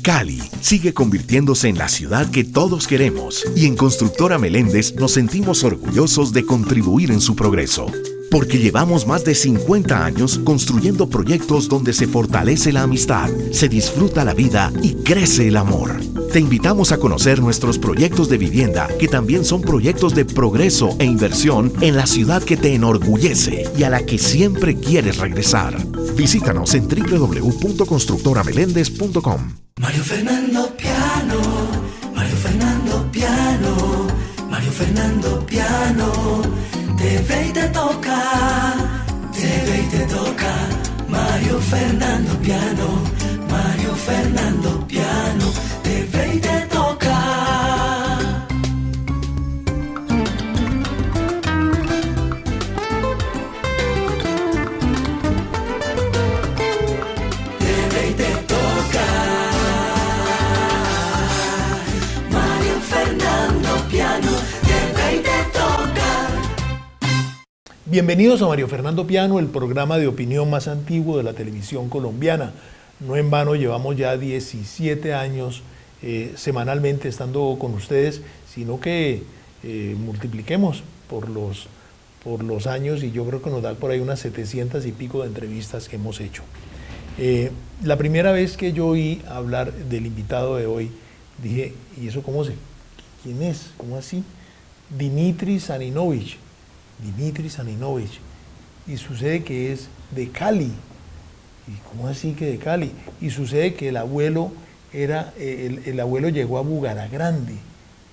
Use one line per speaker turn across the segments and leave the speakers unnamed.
Cali sigue convirtiéndose en la ciudad que todos queremos y en Constructora Meléndez nos sentimos orgullosos de contribuir en su progreso. Porque llevamos más de 50 años construyendo proyectos donde se fortalece la amistad, se disfruta la vida y crece el amor. Te invitamos a conocer nuestros proyectos de vivienda, que también son proyectos de progreso e inversión en la ciudad que te enorgullece y a la que siempre quieres regresar. Visítanos en www.constructoramelendez.com.
Mario Fernando Piano, Mario Fernando Piano, Mario Fernando Piano, te ve y te toca, te ve y te toca. Mario Fernando Piano, Mario Fernando Piano, te ve y te toca. Te ve y te toca. Mario Fernando Piano, te ve y te toca.
Bienvenidos a Mario Fernando Piano, el programa de opinión más antiguo de la televisión colombiana. No en vano llevamos ya 17 años semanalmente estando con ustedes, sino que multipliquemos por los años y yo creo que nos da por ahí unas 700 y pico de entrevistas que hemos hecho. La primera vez que yo oí hablar del invitado de hoy, dije, ¿y eso quién es? ¿Cómo así? Dmitry Zaninovich. Dmitry Zaninovich. Y sucede que es de Cali. ¿Y cómo así que de Cali? Y sucede que el abuelo el abuelo llegó a Bugaragrande.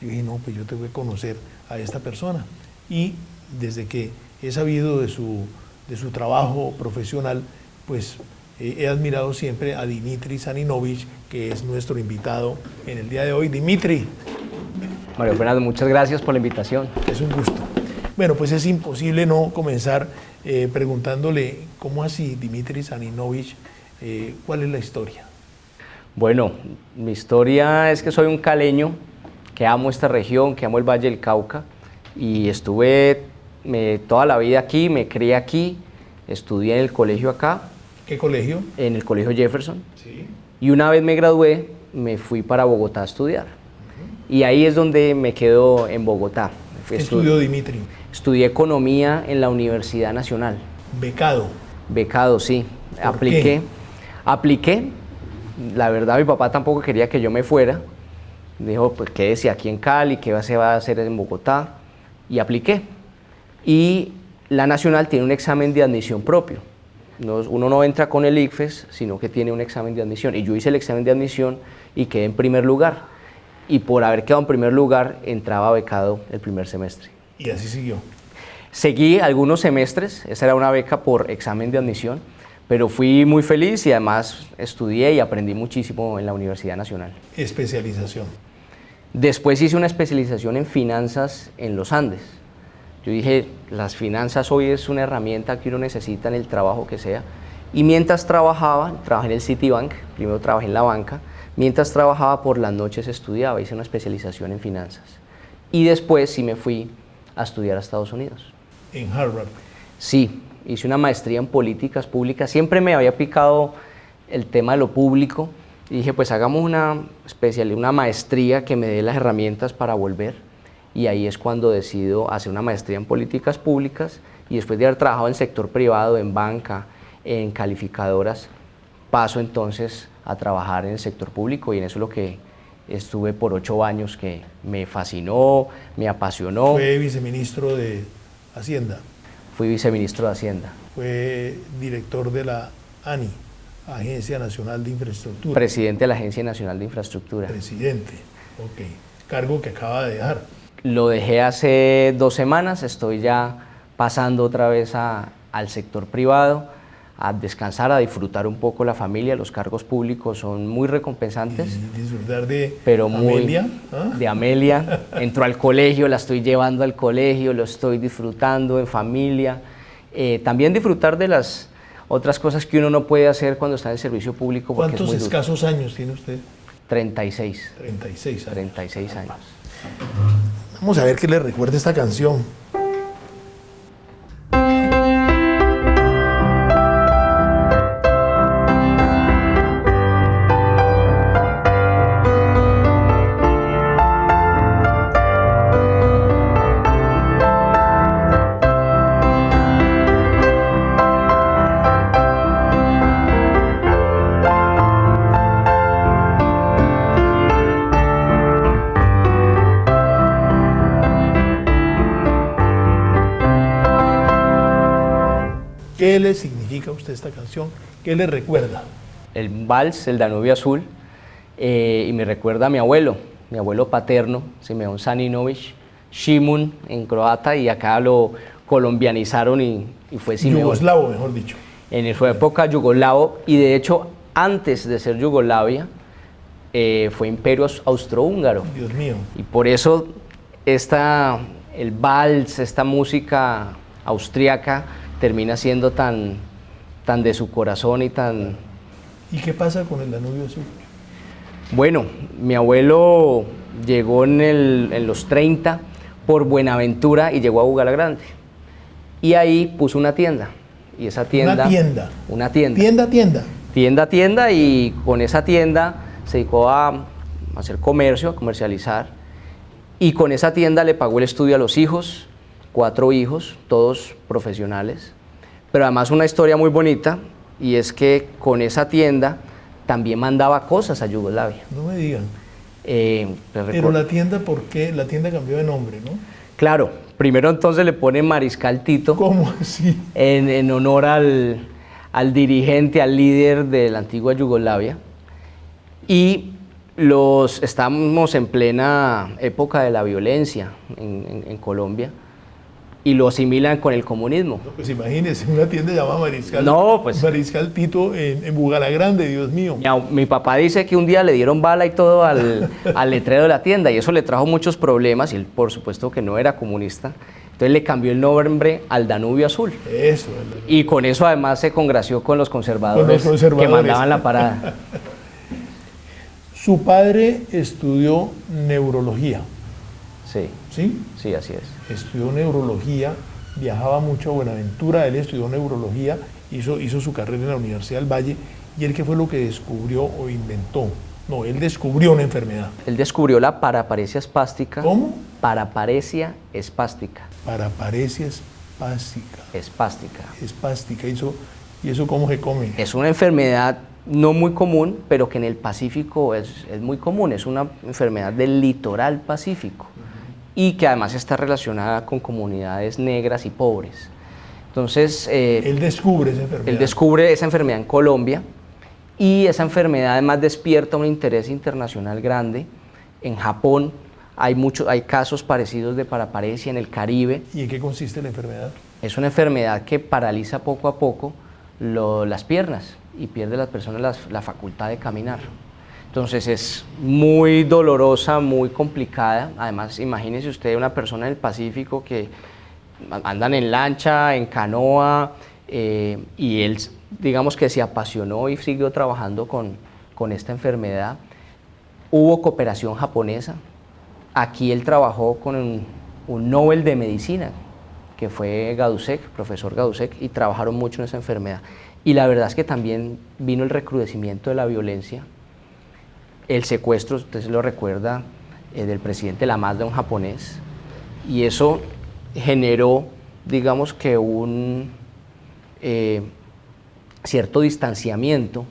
Yo dije, no, pues yo tengo que conocer a esta persona. Y desde que he sabido de su trabajo profesional, pues he admirado siempre a Dmitry Zaninovich, que es nuestro invitado en el día de hoy. Dmitry.
Mario Fernando, muchas gracias por la invitación.
Es un gusto. Bueno, pues es imposible no comenzar preguntándole, ¿cómo así, Dmitry Zaninovich? ¿Cuál es la historia?
Bueno, mi historia es que soy un caleño que amo esta región, que amo el Valle del Cauca, y estuve toda la vida aquí, me crié aquí, estudié en el colegio acá.
¿Qué colegio?
En el colegio Jefferson.
Sí.
Y una vez me gradué, me fui para Bogotá a estudiar. Y ahí es donde me quedo en Bogotá.
¿Qué estudió Dmitry?
Estudié economía en la Universidad Nacional.
¿Becado?
Becado, sí.
¿Qué?
Apliqué. La verdad, mi papá tampoco quería que yo me fuera. Dijo, pues quédese aquí en Cali, ¿qué se va a hacer en Bogotá? Y apliqué. Y la Nacional tiene un examen de admisión propio. Uno no entra con el ICFES, sino que tiene un examen de admisión. Y yo hice el examen de admisión y quedé en primer lugar. Y por haber quedado en primer lugar, entraba becado el primer semestre.
¿Y así siguió?
Seguí algunos semestres, esa era una beca por examen de admisión, pero fui muy feliz y además estudié y aprendí muchísimo en la Universidad Nacional.
Especialización.
Después hice una especialización en finanzas en los Andes. Yo dije, las finanzas hoy es una herramienta que uno necesita en el trabajo que sea. Y mientras trabajé en el Citibank, primero trabajé en la banca, mientras trabajaba por las noches estudiaba, hice una especialización en finanzas. Y después sí me fui a estudiar a Estados Unidos.
¿En Harvard?
Sí, hice una maestría en políticas públicas. Siempre me había picado el tema de lo público y dije, pues hagamos una maestría que me dé las herramientas para volver. Y ahí es cuando decido hacer una maestría en políticas públicas y después de haber trabajado en sector privado, en banca, en calificadoras, paso entonces a trabajar en el sector público y en eso es lo que estuve por 8 años, que me fascinó, me apasionó.
Fue viceministro de Hacienda.
Fui viceministro de Hacienda.
Fue director de la ANI, Agencia Nacional de Infraestructura.
Presidente de la Agencia Nacional de Infraestructura.
Presidente, ok. Cargo que acaba de dejar.
Lo dejé hace 2 semanas, estoy ya pasando otra vez al sector privado, a descansar, a disfrutar un poco la familia. Los cargos públicos son muy recompensantes.
Y disfrutar de
Amelia. De Amelia. Entro al colegio, la estoy llevando al colegio, lo estoy disfrutando en familia. También disfrutar de las otras cosas que uno no puede hacer cuando está en el servicio público.
¿Cuántos escasos años tiene usted?
36.
36 años.
36 años.
Vamos a ver qué le recuerda esta canción. ¿Qué le significa a usted esta canción? ¿Qué le recuerda?
El vals, el Danubio Azul, y me recuerda a mi abuelo paterno, Simeon Saninovich Shimun en croata, y acá lo colombianizaron y fue Simeon.
Yugoslavo, mejor dicho.
En su época yugoslavo, y de hecho antes de ser Yugoslavia fue imperio austrohúngaro.
Dios mío.
Y por eso el vals, esta música austríaca termina siendo tan de su corazón y tan...
¿Y qué pasa con el Danubio Azul?
Bueno, mi abuelo llegó en los 30 por Buenaventura y llegó a Bugalagrande. Y ahí puso una tienda. Y esa tienda...
Una tienda.
Una tienda.
Tienda.
Y con esa tienda se dedicó a hacer comercio, a comercializar. Y con esa tienda le pagó el estudio a los hijos, 4 hijos, todos profesionales. Pero además una historia muy bonita, y es que con esa tienda también mandaba cosas a Yugoslavia.
No me digan. Pero la tienda, ¿por qué? La tienda cambió de nombre, ¿no?
Claro, primero entonces le ponen Mariscal Tito.
¿Cómo así?
En honor al dirigente, al líder de la antigua Yugoslavia. Y estamos en plena época de la violencia en Colombia, y lo asimilan con el comunismo.
No, pues imagínese, una tienda llamada Mariscal, Mariscal Tito en Bugalagrande, Dios mío.
Mi papá dice que un día le dieron bala y todo al letrero de la tienda, y eso le trajo muchos problemas, y él por supuesto que no era comunista, entonces le cambió el nombre al Danubio Azul.
Eso.
Y con eso además se congració con los conservadores, que mandaban la parada.
Su padre estudió neurología.
Sí.
¿Sí?
Sí, así es.
Estudió neurología, viajaba mucho a Buenaventura, él estudió neurología, hizo su carrera en la Universidad del Valle, y él, ¿qué fue lo que descubrió o inventó? No, él descubrió una enfermedad.
Él descubrió la paraparesia espástica.
¿Cómo?
Paraparesia espástica.
Paraparesia espástica.
Espástica.
¿Y eso cómo se come?
Es una enfermedad no muy común, pero que en el Pacífico es muy común. Es una enfermedad del litoral pacífico, y que además está relacionada con comunidades negras y pobres. Entonces...
él descubre esa enfermedad.
Él descubre esa enfermedad en Colombia, y esa enfermedad además despierta un interés internacional grande. En Japón hay casos parecidos de paraparesia, en el Caribe.
¿Y en qué consiste la enfermedad?
Es una enfermedad que paraliza poco a poco las piernas, y pierde las personas la facultad de caminar. Entonces es muy dolorosa, muy complicada. Además, imagínese usted una persona en el Pacífico que andan en lancha, en canoa, y él, digamos que se apasionó y siguió trabajando con esta enfermedad. Hubo cooperación japonesa. Aquí él trabajó con un Nobel de Medicina, que fue Gadusek, profesor Gadusek, y trabajaron mucho en esa enfermedad. Y la verdad es que también vino el recrudecimiento de la violencia, el secuestro, usted se lo recuerda, del presidente Lamazda, un japonés, y eso generó, digamos que un cierto distanciamiento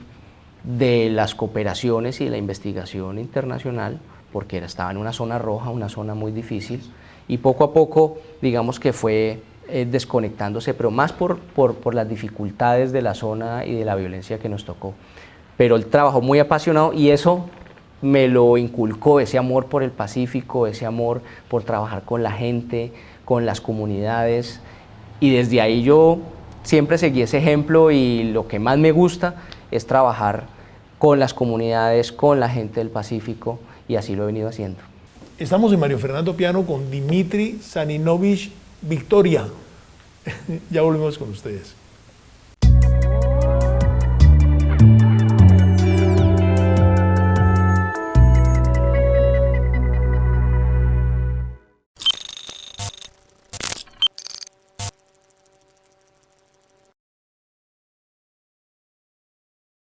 de las cooperaciones y de la investigación internacional, porque estaba en una zona roja, una zona muy difícil, y poco a poco, digamos que fue desconectándose, pero más por las dificultades de la zona y de la violencia que nos tocó. Pero él trabajó muy apasionado, y eso me lo inculcó, ese amor por el Pacífico, ese amor por trabajar con la gente, con las comunidades, y desde ahí yo siempre seguí ese ejemplo, y lo que más me gusta es trabajar con las comunidades, con la gente del Pacífico, y así lo he venido haciendo.
Estamos en Mario Fernando Piano con Dmitri Saninovich Victoria. Ya volvemos con ustedes.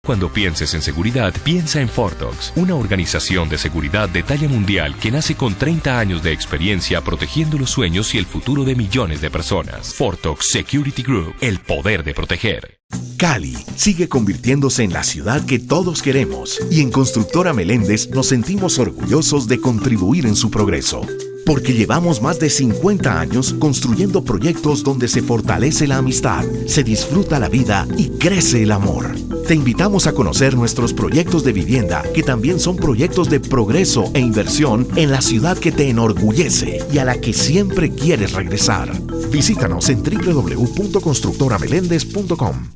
Cuando pienses en seguridad, piensa en Fortox, una organización de seguridad de talla mundial que nace con 30 años de experiencia protegiendo los sueños y el futuro de millones de personas. Fortox Security Group, el poder de proteger.
Cali sigue convirtiéndose en la ciudad que todos queremos, y en Constructora Meléndez nos sentimos orgullosos de contribuir en su progreso. Porque llevamos más de 50 años construyendo proyectos donde se fortalece la amistad, se disfruta la vida y crece el amor. Te invitamos a conocer nuestros proyectos de vivienda, que también son proyectos de progreso e inversión en la ciudad que te enorgullece y a la que siempre quieres regresar. Visítanos en www.constructoramelendez.com.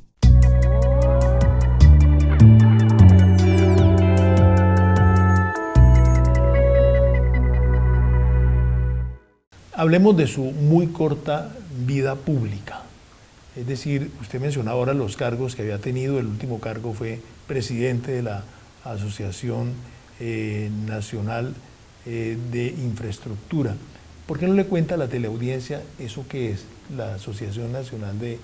Hablemos de su muy corta vida pública. Es decir, usted mencionaba ahora los cargos que había tenido. El último cargo fue presidente de la Asociación Nacional de Infraestructura. ¿Por qué no le cuenta a la teleaudiencia eso qué es la Asociación Nacional de...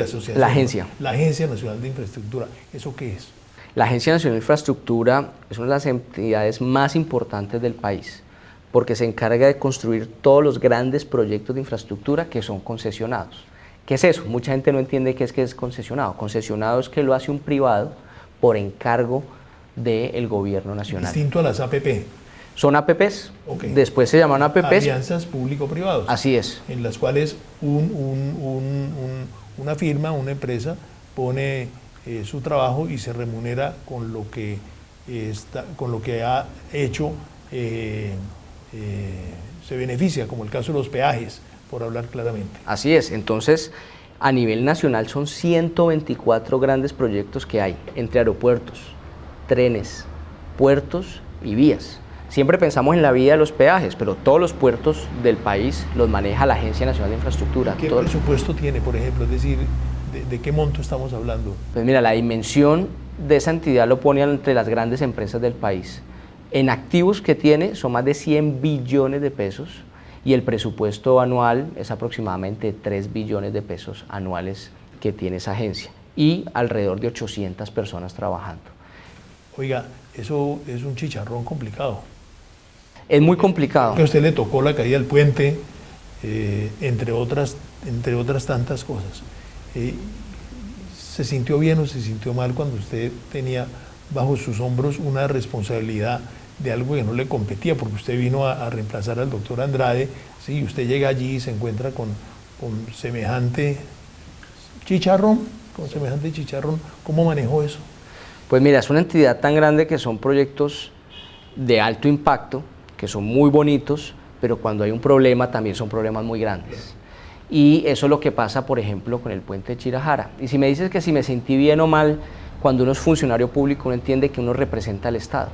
asociación,
la agencia.
La Agencia Nacional de Infraestructura. ¿Eso qué es?
La Agencia Nacional de Infraestructura es una de las entidades más importantes del país, porque se encarga de construir todos los grandes proyectos de infraestructura que son concesionados. ¿Qué es eso? Mucha gente no entiende qué es concesionado. Concesionado es que lo hace un privado por encargo del gobierno nacional.
Distinto a las APP.
Son APPs,
Okay.
Después se llaman APPs.
Alianzas público-privados.
Así es.
En las cuales una firma, una empresa, pone su trabajo y se remunera con lo que ha hecho, se beneficia, como el caso de los peajes, por hablar claramente.
Así es. Entonces, a nivel nacional son 124 grandes proyectos que hay, entre aeropuertos, trenes, puertos y vías. Siempre pensamos en la vía de los peajes, pero todos los puertos del país los maneja la Agencia Nacional de Infraestructura.
¿Qué presupuesto tiene, por ejemplo? Es decir, ¿de qué monto estamos hablando?
Pues mira, la dimensión de esa entidad lo pone entre las grandes empresas del país. En activos que tiene son más de 100 billones de pesos y el presupuesto anual es aproximadamente 3 billones de pesos anuales que tiene esa agencia y alrededor de 800 personas trabajando.
Oiga, eso es un chicharrón complicado.
Es muy complicado.
Que a usted le tocó la caída del puente, entre otras tantas cosas. ¿Se sintió bien o se sintió mal cuando usted tenía bajo sus hombros una responsabilidad de algo que no le competía? Porque usted vino a reemplazar al doctor Andrade, ¿sí? Usted llega allí y se encuentra con semejante chicharrón, ¿cómo manejó eso?
Pues mira, es una entidad tan grande que son proyectos de alto impacto, que son muy bonitos, pero cuando hay un problema también son problemas muy grandes. Y eso es lo que pasa, por ejemplo, con el puente de Chirajara. Y si me dices que si me sentí bien o mal, cuando uno es funcionario público, uno entiende que uno representa al Estado.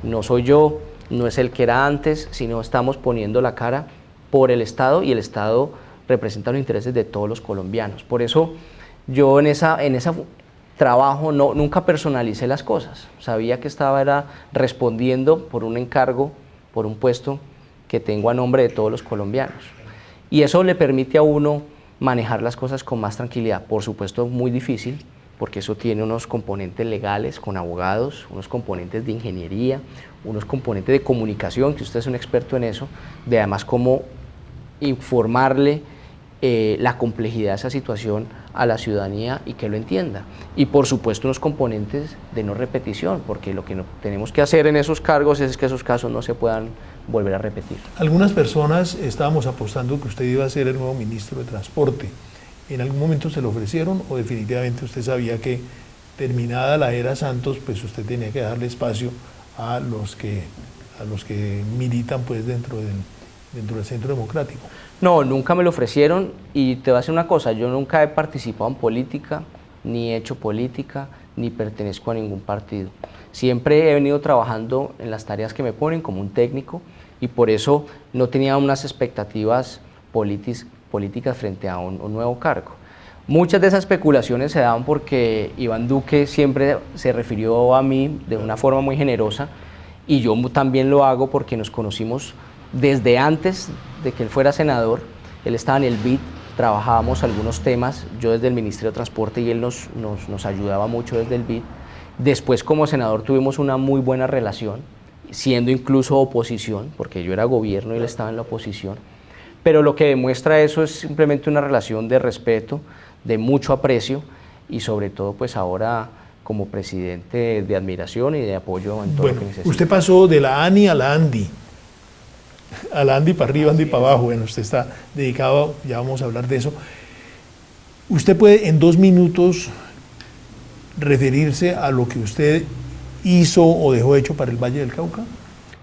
No soy yo, no es el que era antes, sino estamos poniendo la cara por el Estado y el Estado representa los intereses de todos los colombianos. Por eso yo en ese trabajo nunca personalicé las cosas. Sabía que estaba respondiendo por un encargo, por un puesto que tengo a nombre de todos los colombianos. Y eso le permite a uno manejar las cosas con más tranquilidad. Por supuesto, muy difícil, porque eso tiene unos componentes legales con abogados, unos componentes de ingeniería, unos componentes de comunicación, que usted es un experto en eso, de además cómo informarle la complejidad de esa situación a la ciudadanía y que lo entienda. Y por supuesto unos componentes de no repetición, porque lo que tenemos que hacer en esos cargos es que esos casos no se puedan volver a repetir.
Algunas personas estábamos apostando que usted iba a ser el nuevo ministro de Transporte. ¿En algún momento se lo ofrecieron o definitivamente usted sabía que terminada la era Santos, pues usted tenía que darle espacio a los que militan pues dentro del Centro Democrático?
No, nunca me lo ofrecieron y te voy a decir una cosa, yo nunca he participado en política, ni he hecho política, ni pertenezco a ningún partido. Siempre he venido trabajando en las tareas que me ponen como un técnico y por eso no tenía unas expectativas políticas frente a un nuevo cargo. Muchas de esas especulaciones se daban porque Iván Duque siempre se refirió a mí de una forma muy generosa y yo también lo hago porque nos conocimos desde antes de que él fuera senador. Él estaba en el BID, trabajábamos algunos temas, yo desde el Ministerio de Transporte y él nos ayudaba mucho desde el BID. Después como senador tuvimos una muy buena relación, siendo incluso oposición, porque yo era gobierno y él estaba en la oposición. Pero lo que demuestra eso es simplemente una relación de respeto, de mucho aprecio y sobre todo pues ahora como presidente de admiración y de apoyo en todo lo que necesita.
Usted pasó de la ANI a la ANDI. a la anda y para arriba, anda y para abajo. Bueno, usted está dedicado, ya vamos a hablar de eso. ¿Usted puede en 2 minutos referirse a lo que usted hizo o dejó hecho para el Valle del Cauca?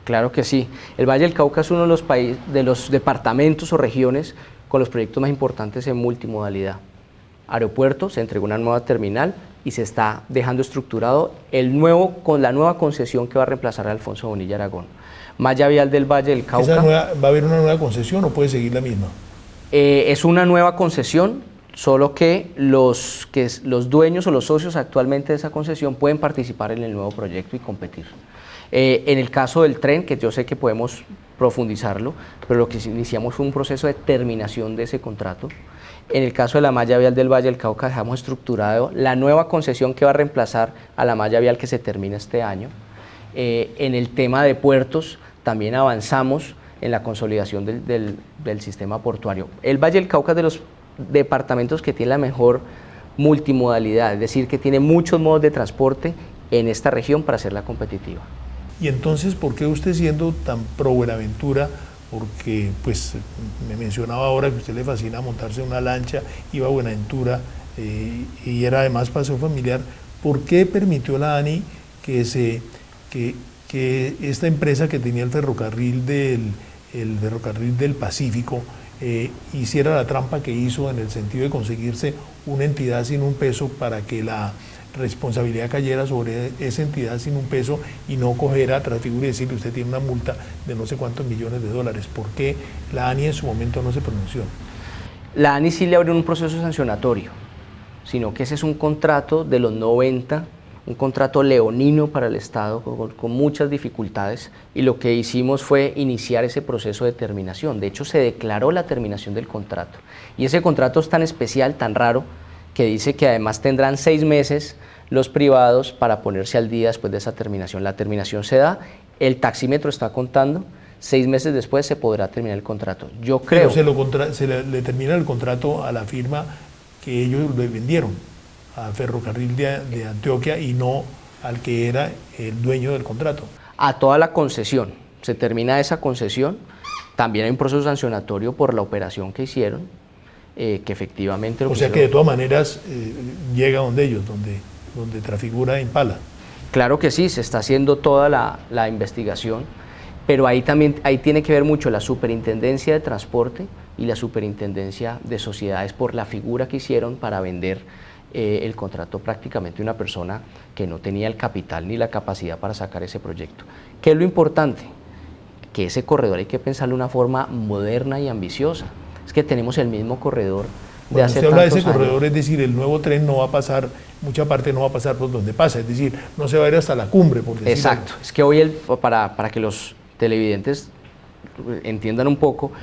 Claro que sí. El Valle del Cauca es uno de los departamentos o regiones con los proyectos más importantes en multimodalidad. Aeropuerto, se entregó una nueva terminal y se está dejando estructurado con la nueva concesión que va a reemplazar a Alfonso Bonilla Aragón. Malla vial del Valle del Cauca.
¿Va a haber una nueva concesión o puede seguir la misma?
Es una nueva concesión, solo que los dueños o los socios actualmente de esa concesión pueden participar en el nuevo proyecto y competir. En el caso del tren, que yo sé que podemos profundizarlo, pero lo que iniciamos fue un proceso de terminación de ese contrato. En el caso de la malla vial del Valle del Cauca dejamos estructurado la nueva concesión que va a reemplazar a la malla vial que se termina este año. En el tema de puertos también avanzamos en la consolidación del sistema portuario. El Valle del Cauca es de los departamentos que tiene la mejor multimodalidad, es decir, que tiene muchos modos de transporte en esta región para hacerla competitiva.
Y entonces, ¿por qué usted, siendo tan pro Buenaventura, porque pues me mencionaba ahora que a usted le fascina montarse en una lancha, iba a Buenaventura y era además paseo familiar, ¿por qué permitió la ANI que esta empresa que tenía el ferrocarril del Pacífico hiciera la trampa que hizo en el sentido de conseguirse una entidad sin un peso para que la responsabilidad cayera sobre esa entidad sin un peso y no cogiera Transfigura y decirle usted tiene una multa de no sé cuántos millones de dólares? ¿Por qué la ANI en su momento no se pronunció?
La ANI sí le abrió un proceso sancionatorio, sino que ese es un contrato de los 90, un contrato leonino para el Estado con muchas dificultades, y lo que hicimos fue iniciar ese proceso de terminación. De hecho, se declaró la terminación del contrato, y ese contrato es tan especial, tan raro, que dice que además tendrán 6 meses los privados para ponerse al día después de esa terminación. La terminación se da, el taxímetro está contando, 6 meses después se podrá terminar el contrato. Yo creo...
Pero se le termina el contrato a la firma que ellos le vendieron, a Ferrocarril de Antioquia, y no al que era el dueño del contrato.
A toda la concesión. Se termina esa concesión, también hay un proceso sancionatorio por la operación que hicieron, que efectivamente...
O sea que de todas maneras llega donde ellos, donde Transfigura Impala.
Claro que sí, se está haciendo toda la investigación, pero ahí tiene que ver mucho la Superintendencia de Transporte y la Superintendencia de Sociedades por la figura que hicieron para vender el contrato prácticamente a una persona que no tenía el capital ni la capacidad para sacar ese proyecto. ¿Qué es lo importante? Que ese corredor hay que pensarlo de una forma moderna y ambiciosa. Es que tenemos el mismo corredor de hace tantos años. Usted habla de ese corredor,
es decir, el nuevo tren no va a pasar, mucha parte no va a pasar por donde pasa, es decir, no se va a ir hasta la cumbre, por decirlo.
Exacto, es que hoy, para que los televidentes entiendan un poco,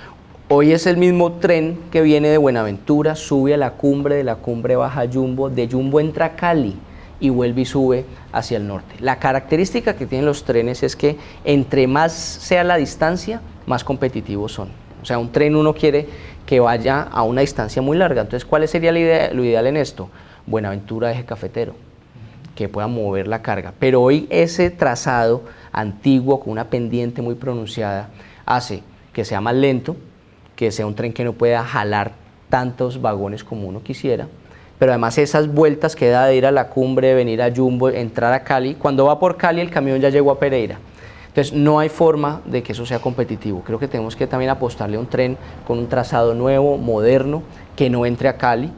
hoy es el mismo tren que viene de Buenaventura, sube a la cumbre, de la cumbre baja a Jumbo, de Jumbo entra a Cali y vuelve y sube hacia el norte. La característica que tienen los trenes es que entre más sea la distancia, más competitivos son. O sea, un tren uno quiere que vaya a una distancia muy larga. Entonces, ¿cuál sería lo ideal en esto? Buenaventura, eje cafetero, que pueda mover la carga. Pero hoy ese trazado antiguo, con una pendiente muy pronunciada, hace que sea más lento, que sea un tren que no pueda jalar tantos vagones como uno quisiera, pero además esas vueltas que da de ir a la cumbre, venir a Jumbo, entrar a Cali, cuando va por Cali el camión ya llegó a Pereira. Entonces no hay forma de que eso sea competitivo. Creo que tenemos que también apostarle a un tren con un trazado nuevo, moderno, que no entre a Cali,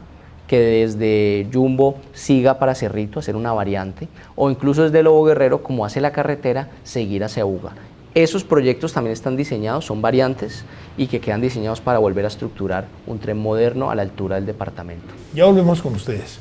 que desde Jumbo siga para Cerrito, hacer una variante, o incluso desde Lobo Guerrero, como hace la carretera, seguir hacia Uga. Esos proyectos también están diseñados, son variantes, y que quedan diseñados para volver a estructurar un tren moderno a la altura del departamento.
Ya volvemos con ustedes.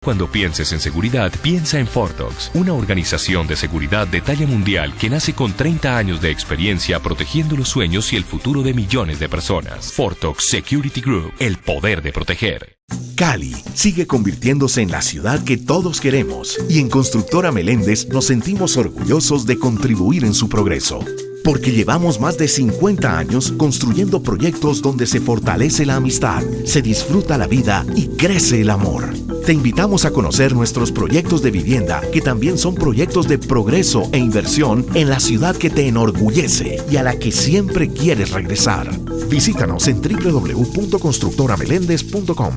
Cuando pienses en seguridad, piensa en Fortox, una organización de seguridad de talla mundial que nace con 30 años de experiencia protegiendo los sueños y el futuro de millones de personas. Fortox Security Group, el poder de proteger.
Cali sigue convirtiéndose en la ciudad que todos queremos y en Constructora Meléndez nos sentimos orgullosos de contribuir en su progreso. Porque llevamos más de 50 años construyendo proyectos donde se fortalece la amistad, se disfruta la vida y crece el amor. Te invitamos a conocer nuestros proyectos de vivienda, que también son proyectos de progreso e inversión en la ciudad que te enorgullece y a la que siempre quieres regresar. Visítanos en www.constructoramelendez.com.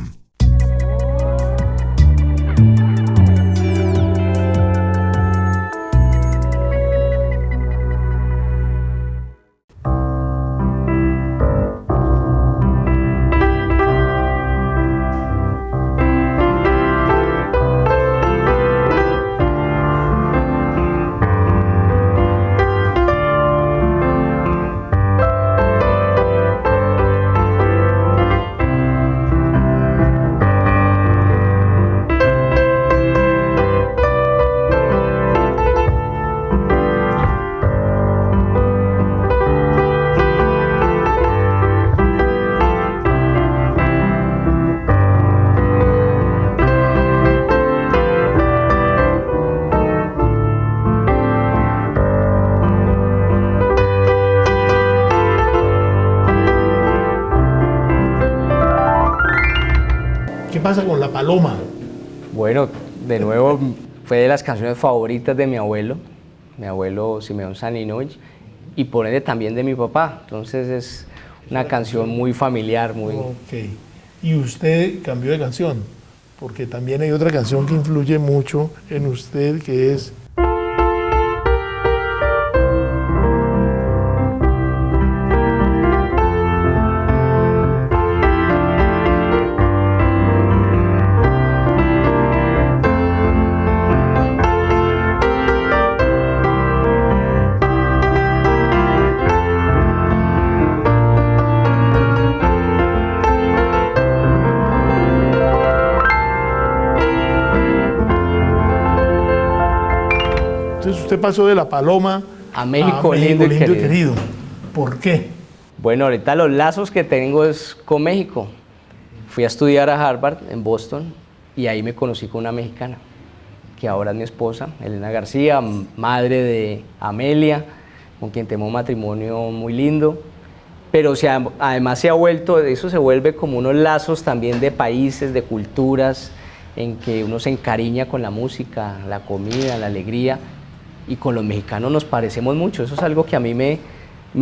¿Qué pasa con La Paloma?
Bueno, de nuevo fue de las canciones favoritas de mi abuelo Simeón Saninoich, y por ende también de mi papá. Entonces es una canción muy familiar, muy...
Ok. ¿Y usted cambió de canción? Porque también hay otra canción que influye mucho en usted, que es... Entonces usted pasó de La Paloma
A México lindo y
querido. ¿Por qué?
Bueno, ahorita los lazos que tengo es con México. Fui a estudiar a Harvard en Boston y ahí me conocí con una mexicana, que ahora es mi esposa, Elena García, madre de Amelia, con quien tengo un matrimonio muy lindo. Pero además eso se vuelve como unos lazos también de países, de culturas, en que uno se encariña con la música, la comida, la alegría, y con los mexicanos nos parecemos mucho. Eso es algo que a mí me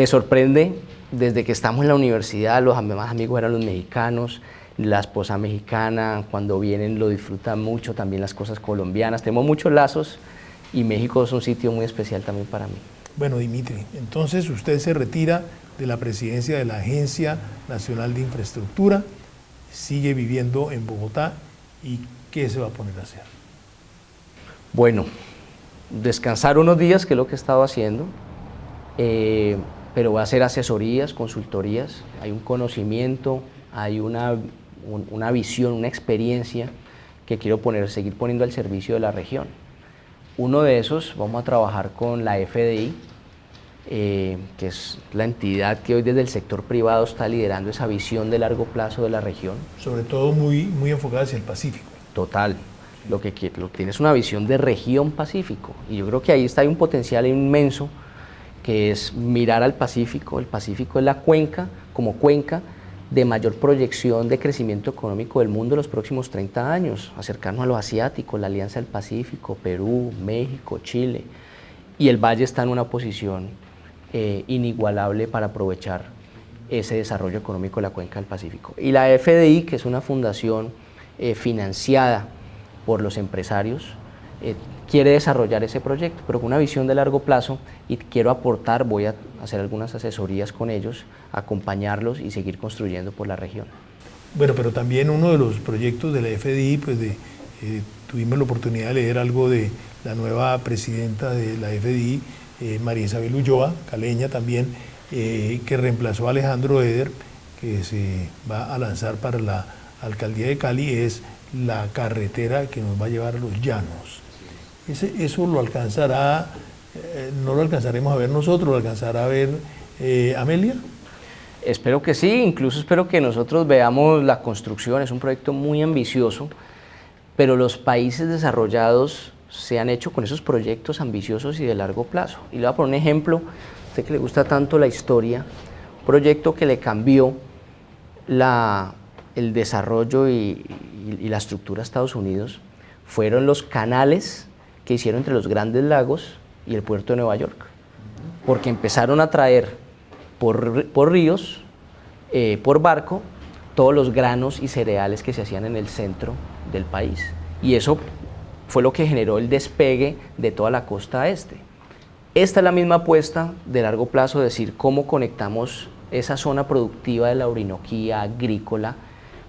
sorprende. Desde que estamos en la universidad, los más amigos eran los mexicanos, la esposa mexicana, cuando vienen lo disfrutan mucho, también las cosas colombianas. Tenemos muchos lazos y México es un sitio muy especial también para mí.
Bueno, Dimitri, entonces usted se retira de la presidencia de la Agencia Nacional de Infraestructura, sigue viviendo en Bogotá, ¿y qué se va a poner a hacer?
Bueno, descansar unos días, que es lo que he estado haciendo, pero voy a hacer asesorías, consultorías, hay un conocimiento, hay una visión, una experiencia que quiero seguir poniendo al servicio de la región. Uno de esos, vamos a trabajar con la FDI, que es la entidad que hoy desde el sector privado está liderando esa visión de largo plazo de la región.
Sobre todo muy enfocada hacia el Pacífico.
Total. Lo que tiene es una visión de región Pacífico, y yo creo que ahí está hay un potencial inmenso, que es mirar al Pacífico. El Pacífico es la cuenca, como cuenca de mayor proyección de crecimiento económico del mundo en los próximos 30 años, acercarnos a los asiáticos, la Alianza del Pacífico, Perú, México, Chile, y el Valle está en una posición inigualable para aprovechar ese desarrollo económico de la cuenca del Pacífico. Y la FDI, que es una fundación financiada por los empresarios, quiere desarrollar ese proyecto, pero con una visión de largo plazo, y quiero aportar, voy a hacer algunas asesorías con ellos, acompañarlos y seguir construyendo por la región.
Bueno, pero también uno de los proyectos de la FDI, pues tuvimos la oportunidad de leer algo de la nueva presidenta de la FDI, María Isabel Ulloa, caleña también, que reemplazó a Alejandro Eder, que se va a lanzar para la alcaldía de Cali, es la carretera que nos va a llevar a los llanos. Eso lo alcanzará, no lo alcanzaremos a ver nosotros, lo alcanzará a ver Amelia.
Espero que sí, incluso espero que nosotros veamos la construcción. Es un proyecto muy ambicioso, pero los países desarrollados se han hecho con esos proyectos ambiciosos y de largo plazo. Y le voy a poner un ejemplo, a usted que le gusta tanto la historia, un proyecto que le cambió el desarrollo y la estructura a Estados Unidos, fueron los canales que hicieron entre los Grandes Lagos y el puerto de Nueva York, porque empezaron a traer por ríos, por barco, todos los granos y cereales que se hacían en el centro del país. Y eso fue lo que generó el despegue de toda la costa este. Esta es la misma apuesta de largo plazo, es decir, cómo conectamos esa zona productiva de la Orinoquía agrícola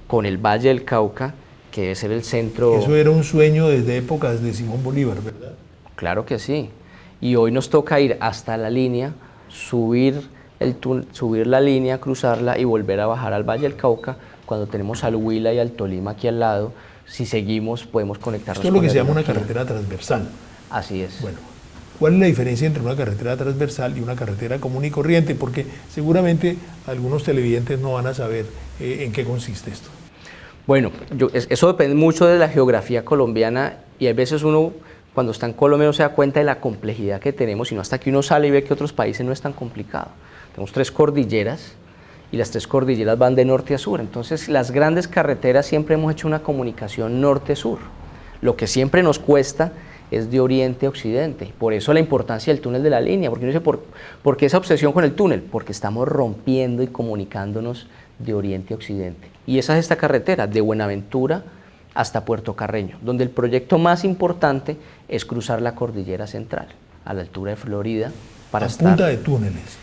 con el Valle del Cauca, que debe ser el centro.
Eso era un sueño desde épocas de Simón Bolívar, ¿verdad?
Claro que sí. Y hoy nos toca ir hasta la línea, subir la línea, cruzarla y volver a bajar al Valle del Cauca, cuando tenemos al Huila y al Tolima aquí al lado. Si seguimos, podemos conectarnos.
Esto es lo que se llama una carretera transversal.
Así es.
Bueno, ¿cuál es la diferencia entre una carretera transversal y una carretera común y corriente? Porque seguramente algunos televidentes no van a saber en qué consiste esto.
Bueno, eso depende mucho de la geografía colombiana, y a veces uno, cuando está en Colombia, no se da cuenta de la complejidad que tenemos, sino hasta que uno sale y ve que otros países no es tan complicado. Tenemos 3 cordilleras, y las 3 cordilleras van de norte a sur. Entonces, las grandes carreteras siempre hemos hecho una comunicación norte-sur. Lo que siempre nos cuesta es de oriente a occidente. Por eso la importancia del túnel de la línea, porque uno dice, ¿por qué esa obsesión con el túnel? Porque estamos rompiendo y comunicándonos de oriente a occidente. Y esa es esta carretera, de Buenaventura hasta Puerto Carreño, donde el proyecto más importante es cruzar la cordillera central, a la altura de Florida, para estar...
punta de túneles.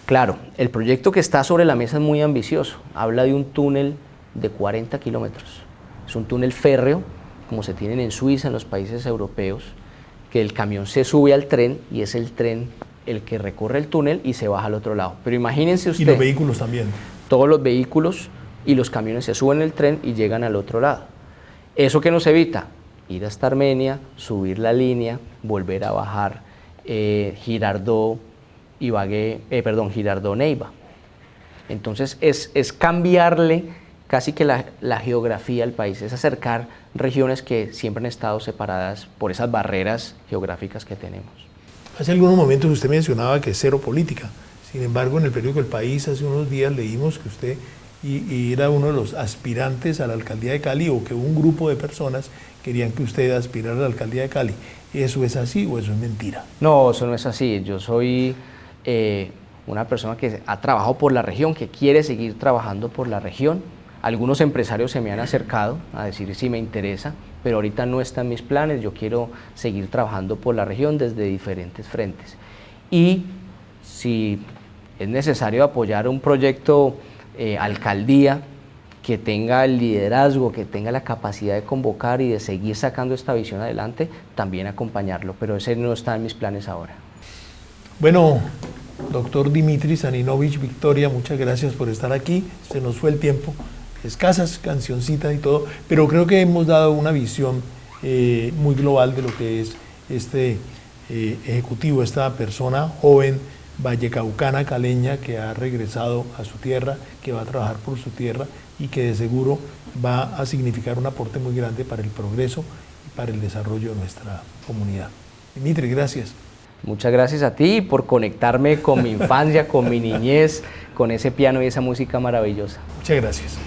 Claro, el proyecto que está sobre la mesa es muy ambicioso. Habla de un túnel de 40 kilómetros. Es un túnel férreo, como se tienen en Suiza, en los países europeos, que el camión se sube al tren y es el tren el que recorre el túnel y se baja al otro lado. Pero imagínense usted...
Y los vehículos también.
Todos los vehículos y los camiones se suben el tren y llegan al otro lado. ¿Eso qué nos evita? Ir hasta Armenia, subir la línea, volver a bajar Girardot, Girardot-Neiva. Entonces es cambiarle casi que la geografía al país, es acercar regiones que siempre han estado separadas por esas barreras geográficas que tenemos.
Hace algunos momentos usted mencionaba que es cero política. Sin embargo, en el periódico El País hace unos días leímos que usted era uno de los aspirantes a la alcaldía de Cali, o que un grupo de personas querían que usted aspirara a la alcaldía de Cali. ¿Eso es así o eso es mentira?
No, eso no es así. Yo soy una persona que ha trabajado por la región, que quiere seguir trabajando por la región. Algunos empresarios se me han acercado a decir si me interesa, pero ahorita no está en mis planes. Yo quiero seguir trabajando por la región desde diferentes frentes. Y si es necesario apoyar un proyecto alcaldía que tenga el liderazgo, que tenga la capacidad de convocar y de seguir sacando esta visión adelante, también acompañarlo, pero ese no está en mis planes ahora.
Bueno, doctor Dimitris Aninovich Victoria, muchas gracias por estar aquí. Se nos fue el tiempo, escasas cancioncitas y todo, pero creo que hemos dado una visión muy global de lo que es este ejecutivo, esta persona joven, vallecaucana, caleña, que ha regresado a su tierra, que va a trabajar por su tierra y que de seguro va a significar un aporte muy grande para el progreso y para el desarrollo de nuestra comunidad. Dimitri, gracias.
Muchas gracias a ti por conectarme con mi infancia, con mi niñez, con ese piano y esa música maravillosa.
Muchas gracias.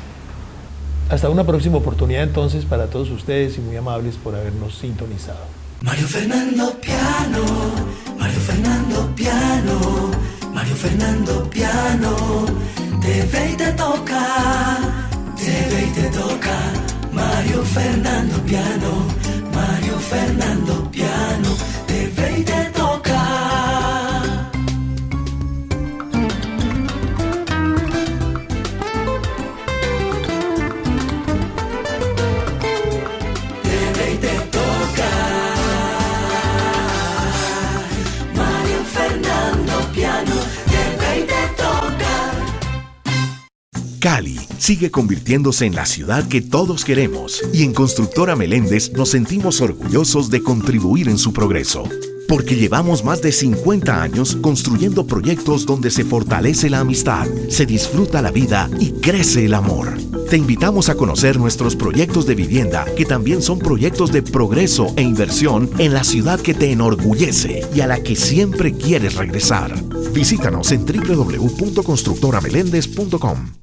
Hasta una próxima oportunidad entonces para todos ustedes, y muy amables por habernos sintonizado.
Mario Fernando Piano, Mario Fernando Piano, Mario Fernando Piano, te ve y te toca, te ve y te toca. Mario Fernando Piano, Mario Fernando Piano, te ve y te toca. Te ve y te toca. Mario Fernando Piano, te ve y te toca.
Cali sigue convirtiéndose en la ciudad que todos queremos, y en Constructora Meléndez nos sentimos orgullosos de contribuir en su progreso. Porque llevamos más de 50 años construyendo proyectos donde se fortalece la amistad, se disfruta la vida y crece el amor. Te invitamos a conocer nuestros proyectos de vivienda, que también son proyectos de progreso e inversión en la ciudad que te enorgullece y a la que siempre quieres regresar. Visítanos en www.constructoramelendez.com.